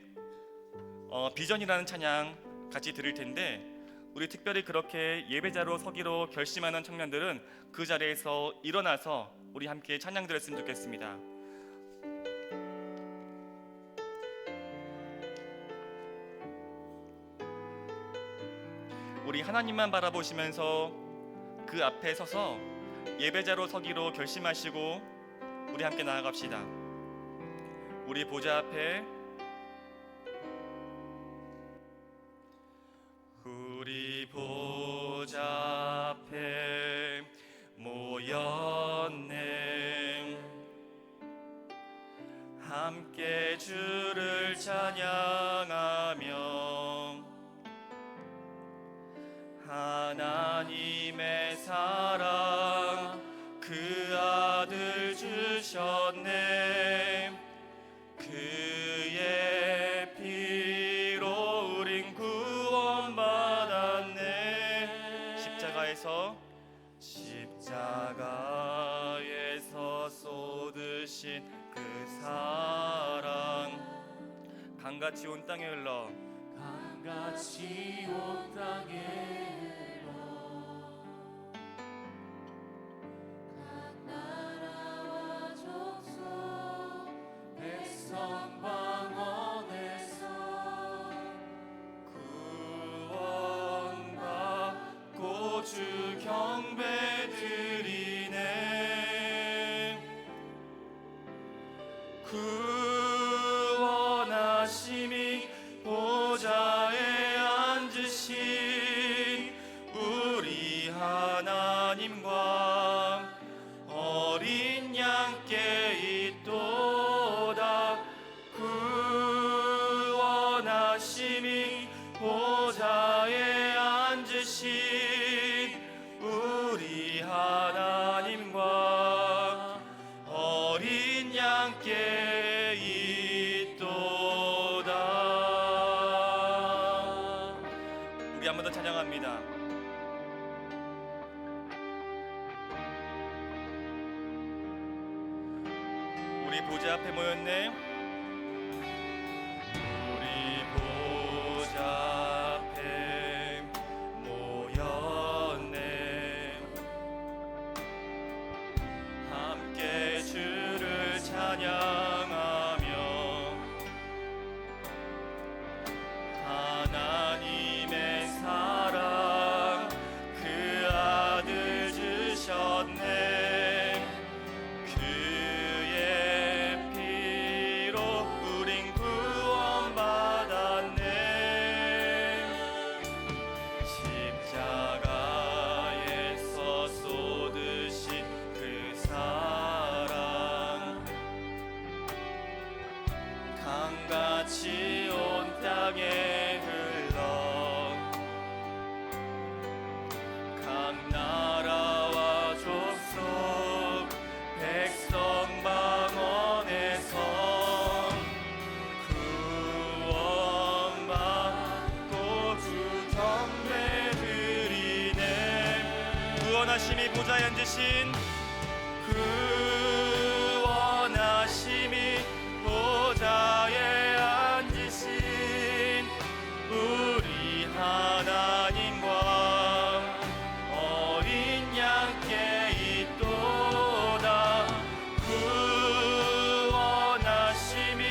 비전이라는 찬양 같이 드릴 텐데, 우리 특별히 그렇게 예배자로 서기로 결심하는 청년들은 그 자리에서 일어나서 우리 함께 찬양 드렸으면 좋겠습니다. 우리 하나님만 바라보시면서 그 앞에 서서 예배자로 서기로 결심하시고 우리 함께 나아갑시다. 우리 보좌 앞에, 우리 보좌 앞에 모였네. 함께 주를 찬양하며 하나님의 사랑 주셨네. 그의 피로 우린 구원받았네. 십자가에서 쏟으신 그 사랑 강같이 온 땅에 흘러 강같이 온 땅에 흘러 각 나라와 족속 백성 방언에서 구원받고 주 경배 드리네. 구원하심이 보좌에 앉으신 우리 하나님과 어린 양께 있도다. 구원하심이 보좌에 앉으신 우리 하나님과 어린 양께 있도다. 우리 한 번 더 찬양합니다. 우리 보좌 앞에 모였네. 우리 보좌 앞에 모였네. 함께 주를 찬양하며 하나님의 사랑 그 아들 주셨네. 그의 피로 우린 구원받았네. 십자가에서 쏟으신 그 사랑 강같이 온 땅에 흘러 각 나라와 족속 백성 방언에서 구원받고 주 경배 드리네. 구원하심이 보좌에 앉으신 구원하심이 보좌에 앉으신 우리 하나님과 어린 양께 있도다. 구원하심이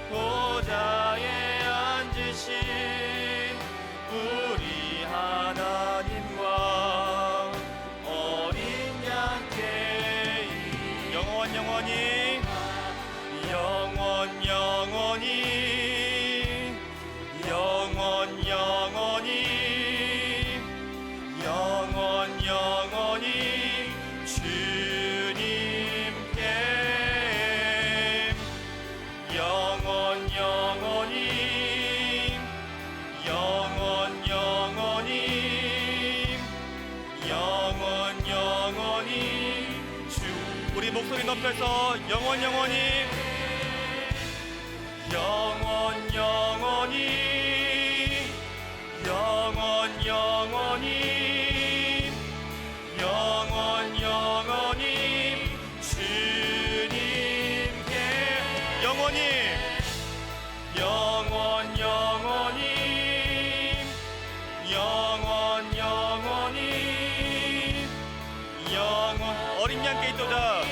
보좌에 앉으신 우리 하나님과 어린 양께 영원 영원히 영원 영원히 영원 영원히 영원 영원히 주님께 영원 영원히 영원 영원히 영원 영원히 주 우리 목소리 높여서 영원 영원히 영원 영원히 영원 영원히 영원 영원히 주님께 영원히 영원 영원히 영원 영원히 영원 어린 양께 있도다.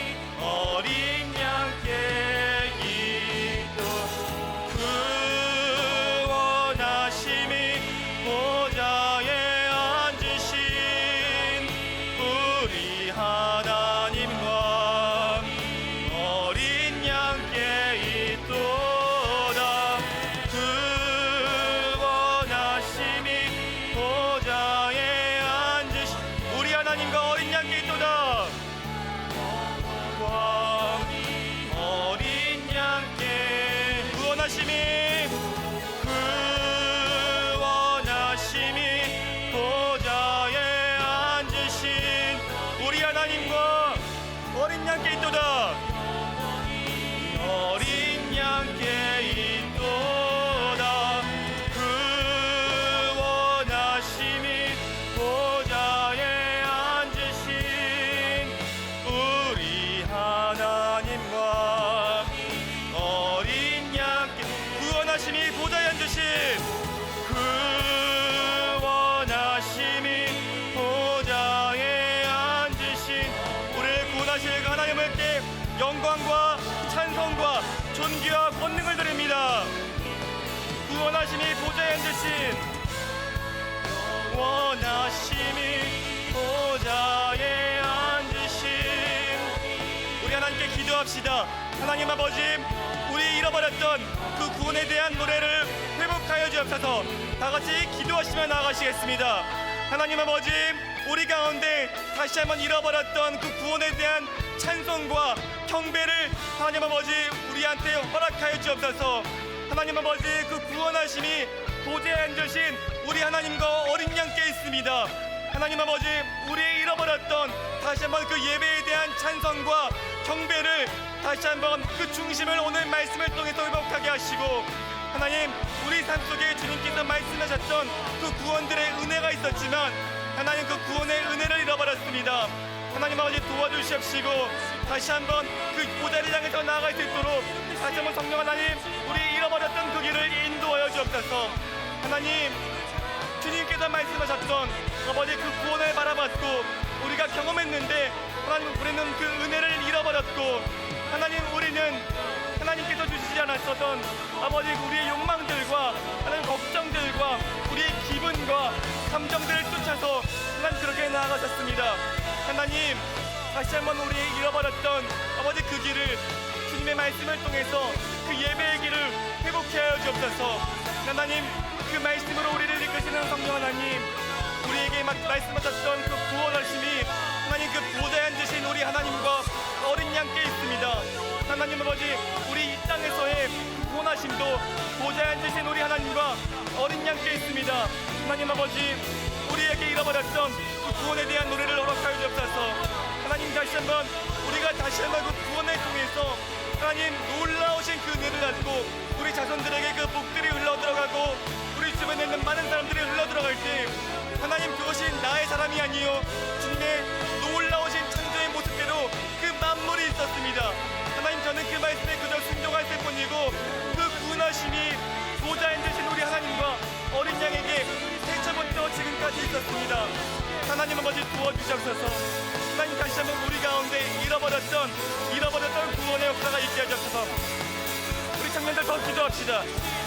어린 양께 구원하심이 보좌에 앉으신 우리 하나님과 어린 양께 있도다. 구원하심이 보좌에 앉으신 우리 하나님과 어린 양께 있도다. 어린 양께 구원하심이 보좌에 앉으신 우리 하나님과 어린 양께 있도다. 어린 양께 있도다. 그 원하심이 보좌에 앉으신 우리 하나님과 어린 양께 그 원하심이 보좌에 앉으신 그 원하심이 보좌에 앉으신 우리를 구원하실 그 하나님께 영광과 찬송과 존귀와 권능을 드립니다. 그 원하심이 보좌에 앉으신 원하심이 보좌에 앉으신 우리 하나님께 기도합시다. 하나님 아버지, 우리 잃어버렸던 그 구원에 대한 노래를 회복하여 주옵소서. 다같이 기도하시며 나아가시겠습니다. 하나님 아버지, 우리 가운데 다시 한번 잃어버렸던 그 구원에 대한 찬송과 경배를 하나님 아버지 우리한테 허락하여 주옵소서. 하나님 아버지, 그 구원하심이 보좌에 앉으신 우리 하나님과 어린 양께 있습니다. 하나님 아버지, 우리의 잃어버렸던 다시 한번 그 예배에 대한 찬송과 경배를 다시 한번 그 중심을 오늘 말씀을 통해서 회복하게 하시고, 하나님, 우리 삶 속에 주님께서 말씀하셨던 그 구원들의 은혜가 있었지만 하나님, 그 구원의 은혜를 잃어버렸습니다. 하나님 아버지, 도와주시옵시고 다시 한번 그 보좌를 향해서 나아갈 수 있도록 다시 한번 성령 하나님, 우리 잃어버렸던 그 길을 인도하여 주옵소서. 하나님, 주님께서 말씀하셨던 아버지 그 구원을 바라봤고 우리가 경험했는데 하나님, 우리는 그 은혜를 잃어버렸고, 하나님, 우리는 하나님께서 주시지 않았었던 아버지 우리의 욕망들과 하나님 걱정들과 우리의 기분과 감정들을 쫓아서 하나님 그렇게 나아가셨습니다. 하나님, 다시 한번 우리 잃어버렸던 아버지 그 길을 주님의 말씀을 통해서 그 예배의 길을 회복케 하여 주옵소서. 하나님, 그 말씀으로 우리를 이끄시는 성령 하나님, 우리에게 말씀하셨던 그 구원하심이 하나님 그 보좌에 앉으신 우리 하나님과 어린 양께 있습니다. 하나님 아버지, 우리 이 땅에서의 그 구원하심도 보좌에 앉으신 우리 하나님과 어린 양께 있습니다. 하나님 아버지, 우리에게 잃어버렸던 그 구원에 대한 노래를 허락하여 주옵소서. 하나님, 다시 한번 우리가 다시 한번 그 구원을 통해서 하나님 놀라우신 그 은혜를 갖고 우리 자손들에게 그 복들이 흘러들어가고 우리 주변에 있는 많은 사람들이 흘러들어갈 때 하나님, 그것이 나의 사람이 아니요 주님의 놀라우신 창조의 모습대로 그 만물이 있었습니다. 하나님, 저는 그 말씀에 그저 순종할 때뿐이고 그 구원하심이 보좌에 앉으신 우리 하나님과 어린 양에게 태초부터 지금까지 있었습니다. 하나님 아버지, 도와주시옵소서. 하나님, 다시 한번 우리 가운데 잃어버렸던 구원의 역사가 있게 하옵소서. 우리 청년들 더 기도합시다.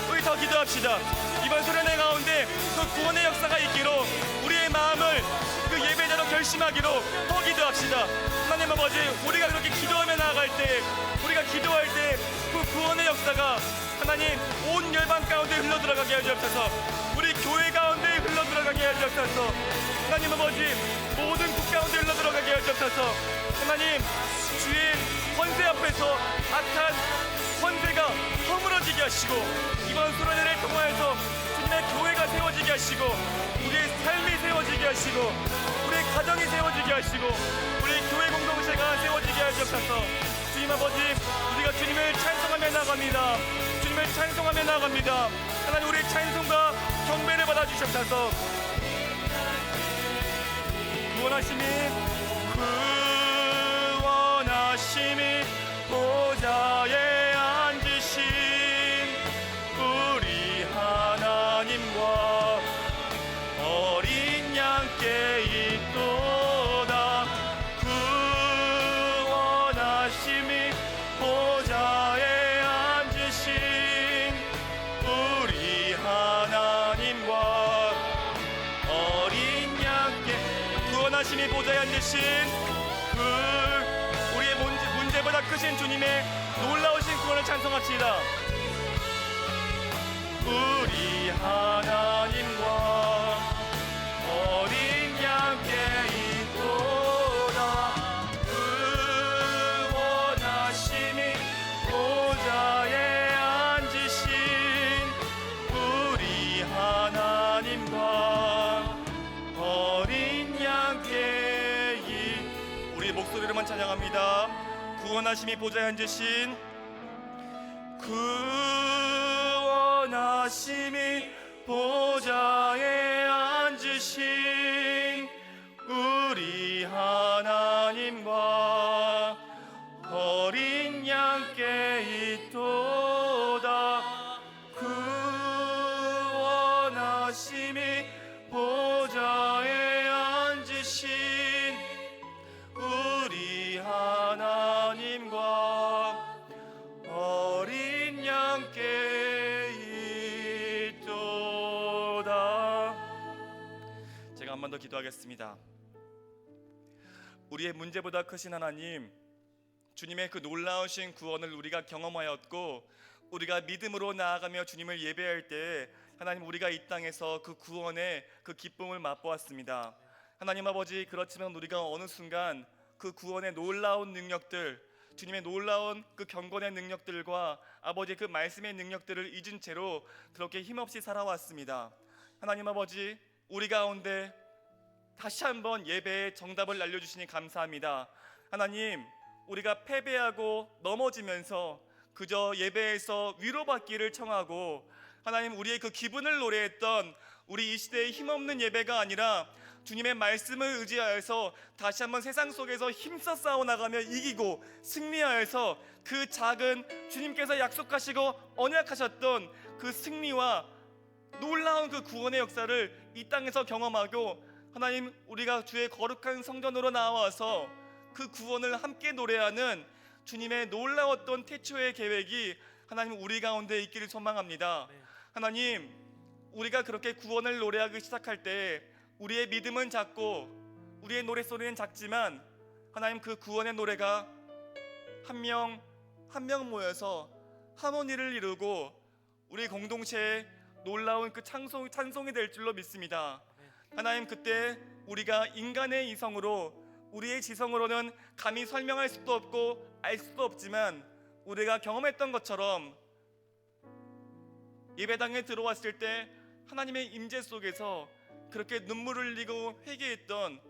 우리 더 기도합시다. 이번 수련회 가운데 그 구원의 역사가 있기로 우리의 마음을 그 예배자로 결심하기로 더 기도합시다. 하나님 아버지, 우리가 그렇게 기도하며 나아갈 때, 우리가 기도할 때 그 구원의 역사가 하나님 온 열방 가운데 흘러들어가게 하옵소서. 우리 교회 가운데 흘러들어가게 하옵소서. 하나님 아버지, 모든 국 가운데 흘러들어가게 하옵소서. 하나님, 주의 권세 앞에서 악한 권세가 허물어지게 하시고 이번 수련회를 통하여서 주님의 교회가 세워지게 하시고 우리의 삶이 세워지게 하시고 우리의 가정이 세워지게 하시고 우리의 교회 공동체가 세워지게 하옵소서. 주님 아버지, 우리가 주님을 찬송하며 나갑니다. 주님을 찬송하며 나갑니다. 하나님, 우리의 찬송과 경배를 받아주시옵소서. 구원하심이 보좌에 앉으신 우리 하나님과 어린 양께 있도다. 구원하심이 보좌에 앉으신 우리 하나님과 어린 양께 구원하심이 보좌에 앉으신 우리의 문제보다 크신 주님의 놀라우신 구원을 찬송합시다. 우리 하나님과 어린 양께 있도다. 구원하심이 보좌에 앉으신 우리 하나님과 어린 양께 우리 목소리로만 찬양합니다. 구원하심이 보좌에 앉으신 구원하심이 보좌에 앉으신 우리 하나님과 어린 양께 있도다. 구원하심이 보좌에 앉으신 우리 하나님과 어린 양께 있도다. 제가 한 번 더 기도하겠습니다. 우리의 문제보다 크신 하나님, 주님의 그 놀라우신 구원을 우리가 경험하였고 우리가 믿음으로 나아가며 주님을 예배할 때 하나님, 우리가 이 땅에서 그 구원의 그 기쁨을 맛보았습니다. 하나님 아버지, 그렇지만 우리가 어느 순간 그 구원의 놀라운 능력들, 주님의 놀라운 그 경건의 능력들과 아버지 그 말씀의 능력들을 잊은 채로 그렇게 힘없이 살아왔습니다. 하나님 아버지, 우리 가운데 다시 한번 예배의 정답을 알려주시니 감사합니다. 하나님, 우리가 패배하고 넘어지면서 그저 예배에서 위로받기를 청하고 하나님, 우리의 그 기분을 노래했던 우리 이 시대의 힘없는 예배가 아니라 주님의 말씀을 의지하여서 다시 한번 세상 속에서 힘써 싸워나가며 이기고 승리하여서 그 작은 주님께서 약속하시고 언약하셨던 그 승리와 놀라운 그 구원의 역사를 이 땅에서 경험하고 하나님, 우리가 주의 거룩한 성전으로 나와서 그 구원을 함께 노래하는 주님의 놀라웠던 태초의 계획이 하나님 우리 가운데 있기를 소망합니다. 하나님, 우리가 그렇게 구원을 노래하기 시작할 때 우리의 믿음은 작고 우리의 노랫소리는 작지만 하나님, 그 구원의 노래가 한 명 한 명 모여서 하모니를 이루고 우리 공동체의 놀라운 그 찬송이 될 줄로 믿습니다. 하나님, 그때 우리가 인간의 이성으로, 우리의 지성으로는 감히 설명할 수도 없고 알 수도 없지만 우리가 경험했던 것처럼 예배당에 들어왔을 때 하나님의 임재 속에서 그렇게 눈물을 흘리고 회개했던,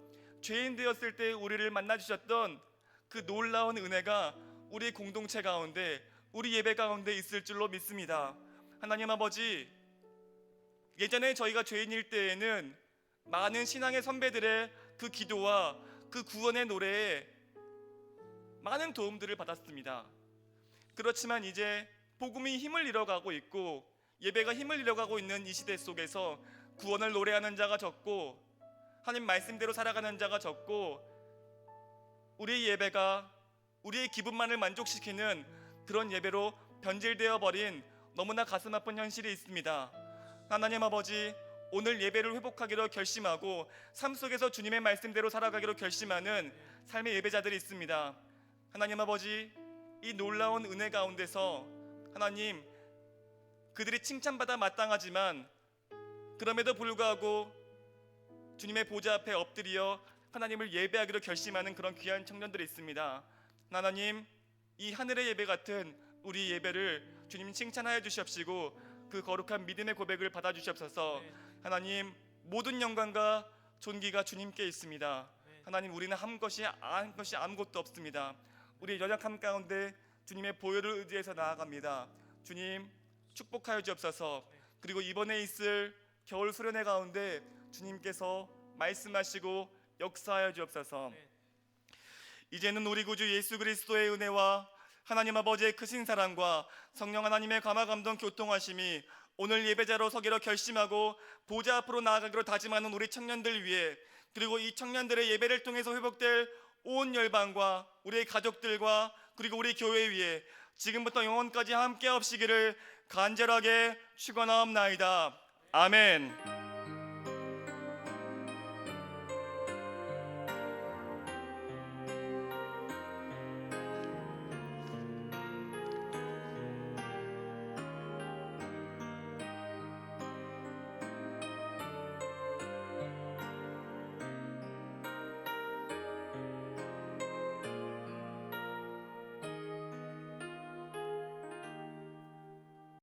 죄인 되었을 때 우리를 만나주셨던 그 놀라운 은혜가 우리 공동체 가운데, 우리 예배 가운데 있을 줄로 믿습니다. 하나님 아버지, 예전에 저희가 죄인일 때에는 많은 신앙의 선배들의 그 기도와 그 구원의 노래에 많은 도움들을 받았습니다. 그렇지만 이제 복음이 힘을 잃어가고 있고 예배가 힘을 잃어가고 있는 이 시대 속에서 구원을 노래하는 자가 적고 하나님 말씀대로 살아가는 자가 적고 우리의 예배가 우리의 기분만을 만족시키는 그런 예배로 변질되어 버린 너무나 가슴 아픈 현실이 있습니다. 하나님 아버지, 오늘 예배를 회복하기로 결심하고 삶 속에서 주님의 말씀대로 살아가기로 결심하는 삶의 예배자들이 있습니다. 하나님 아버지, 이 놀라운 은혜 가운데서 하나님, 그들이 칭찬받아 마땅하지만 그럼에도 불구하고 주님의 보좌 앞에 엎드려 하나님을 예배하기로 결심하는 그런 귀한 청년들이 있습니다. 하나님, 이 하늘의 예배 같은 우리 예배를 주님 칭찬하여 주시옵시고 그 거룩한 믿음의 고백을 받아주시옵소서. 하나님, 모든 영광과 존귀가 주님께 있습니다. 하나님, 우리는 한 것이 아무것도 없습니다. 우리의 연약함 가운데 주님의 보혈을 의지해서 나아갑니다. 주님, 축복하여 주옵소서. 그리고 이번에 있을 겨울 수련회 가운데 주님께서 말씀하시고 역사하여 주옵소서. 이제는 우리 구주 예수 그리스도의 은혜와 하나님 아버지의 크신 사랑과 성령 하나님의 감화감동 교통하심이 오늘 예배자로 서기로 결심하고 보좌 앞으로 나아가기로 다짐하는 우리 청년들 위해, 그리고 이 청년들의 예배를 통해서 회복될 온 열방과 우리의 가족들과 그리고 우리 교회 위에 지금부터 영원까지 함께 하시기를 간절하게 축원하옵나이다. 아멘.